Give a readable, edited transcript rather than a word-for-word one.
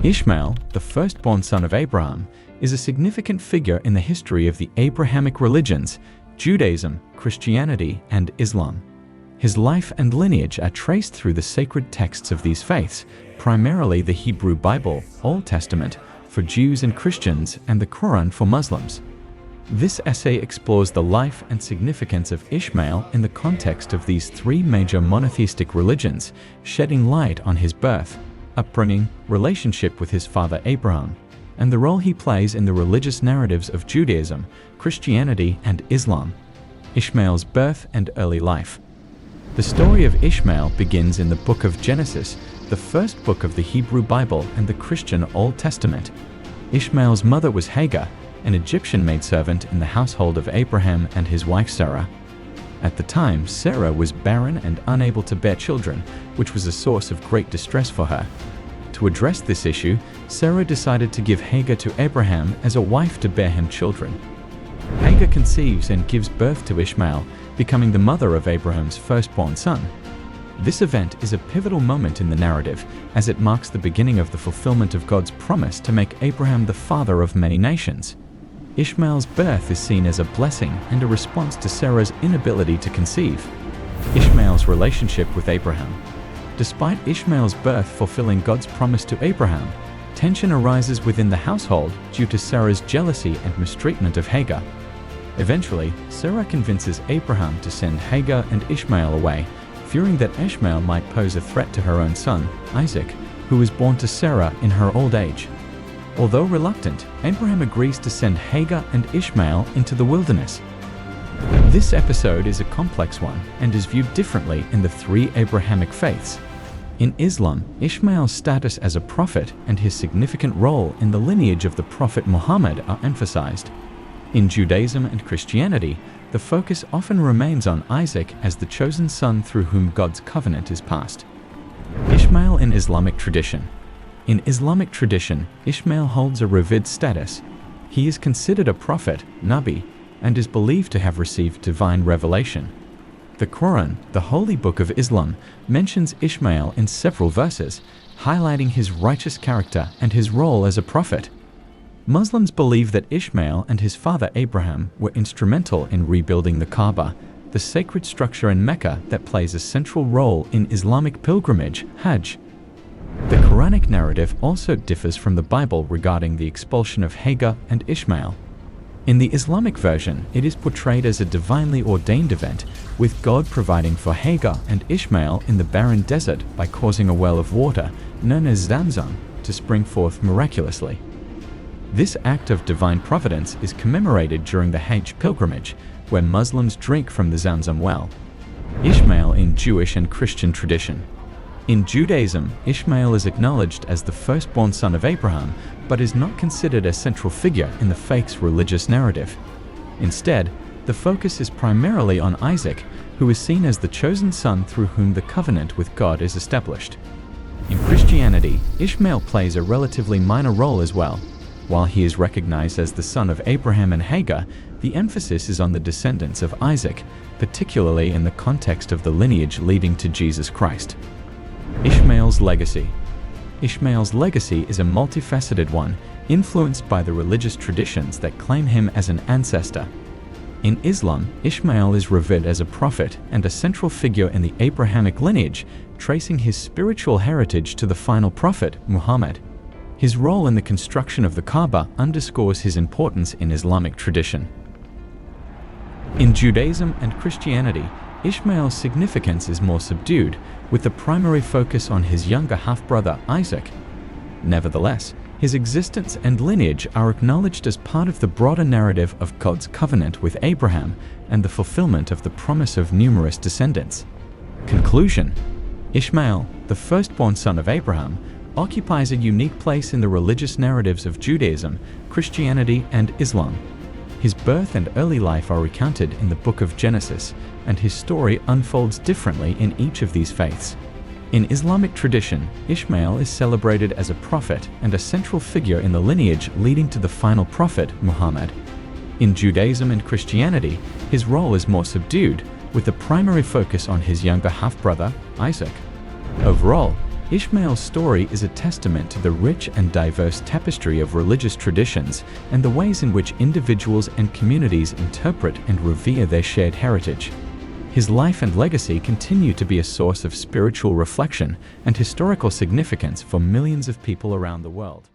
Ishmael, the firstborn son of Abraham, is a significant figure in the history of the Abrahamic religions, Judaism, Christianity, and Islam. His life and lineage are traced through the sacred texts of these faiths, primarily the Hebrew Bible, Old Testament, for Jews and Christians, and the Quran for Muslims. This essay explores the life and significance of Ishmael in the context of these three major monotheistic religions, shedding light on his birth, upbringing, relationship with his father Abraham, and the role he plays in the religious narratives of Judaism, Christianity, and Islam. Ishmael's birth and early life. The story of Ishmael begins in the book of Genesis, the first book of the Hebrew Bible and the Christian Old Testament. Ishmael's mother was Hagar, an Egyptian maidservant in the household of Abraham and his wife Sarah. At the time, Sarah was barren and unable to bear children, which was a source of great distress for her. To address this issue, Sarah decided to give Hagar to Abraham as a wife to bear him children. Hagar conceives and gives birth to Ishmael, becoming the mother of Abraham's firstborn son. This event is a pivotal moment in the narrative, as it marks the beginning of the fulfillment of God's promise to make Abraham the father of many nations. Ishmael's birth is seen as a blessing and a response to Sarah's inability to conceive. Ishmael's relationship with Abraham. Despite Ishmael's birth fulfilling God's promise to Abraham, tension arises within the household due to Sarah's jealousy and mistreatment of Hagar. Eventually, Sarah convinces Abraham to send Hagar and Ishmael away, fearing that Ishmael might pose a threat to her own son, Isaac, who was born to Sarah in her old age. Although reluctant, Abraham agrees to send Hagar and Ishmael into the wilderness. This episode is a complex one and is viewed differently in the three Abrahamic faiths. In Islam, Ishmael's status as a prophet and his significant role in the lineage of the Prophet Muhammad are emphasized. In Judaism and Christianity, the focus often remains on Isaac as the chosen son through whom God's covenant is passed. Ishmael in Islamic tradition. In Islamic tradition, Ishmael holds a revered status. He is considered a prophet, Nabi, and is believed to have received divine revelation. The Quran, the holy book of Islam, mentions Ishmael in several verses, highlighting his righteous character and his role as a prophet. Muslims believe that Ishmael and his father Abraham were instrumental in rebuilding the Kaaba, the sacred structure in Mecca that plays a central role in Islamic pilgrimage, Hajj. The Quranic narrative also differs from the Bible regarding the expulsion of Hagar and Ishmael. In the Islamic version, it is portrayed as a divinely ordained event, with God providing for Hagar and Ishmael in the barren desert by causing a well of water, known as Zamzam, to spring forth miraculously. This act of divine providence is commemorated during the Hajj pilgrimage, where Muslims drink from the Zamzam well. Ishmael in Jewish and Christian tradition. In Judaism, Ishmael is acknowledged as the firstborn son of Abraham, but is not considered a central figure in the faith's religious narrative. Instead, the focus is primarily on Isaac, who is seen as the chosen son through whom the covenant with God is established. In Christianity, Ishmael plays a relatively minor role as well. While he is recognized as the son of Abraham and Hagar, the emphasis is on the descendants of Isaac, particularly in the context of the lineage leading to Jesus Christ. Ishmael's legacy. Ishmael's legacy is a multifaceted one, influenced by the religious traditions that claim him as an ancestor. In Islam, Ishmael is revered as a prophet and a central figure in the Abrahamic lineage, tracing his spiritual heritage to the final prophet, Muhammad. His role in the construction of the Kaaba underscores his importance in Islamic tradition. In Judaism and Christianity, Ishmael's significance is more subdued, with the primary focus on his younger half-brother Isaac. Nevertheless, his existence and lineage are acknowledged as part of the broader narrative of God's covenant with Abraham and the fulfillment of the promise of numerous descendants. Conclusion. Ishmael, the firstborn son of Abraham, occupies a unique place in the religious narratives of Judaism, Christianity, and Islam. His birth and early life are recounted in the book of Genesis, and his story unfolds differently in each of these faiths. In Islamic tradition, Ishmael is celebrated as a prophet and a central figure in the lineage leading to the final prophet, Muhammad. In Judaism and Christianity, his role is more subdued, with the primary focus on his younger half-brother, Isaac. Overall, Ishmael's story is a testament to the rich and diverse tapestry of religious traditions and the ways in which individuals and communities interpret and revere their shared heritage. His life and legacy continue to be a source of spiritual reflection and historical significance for millions of people around the world.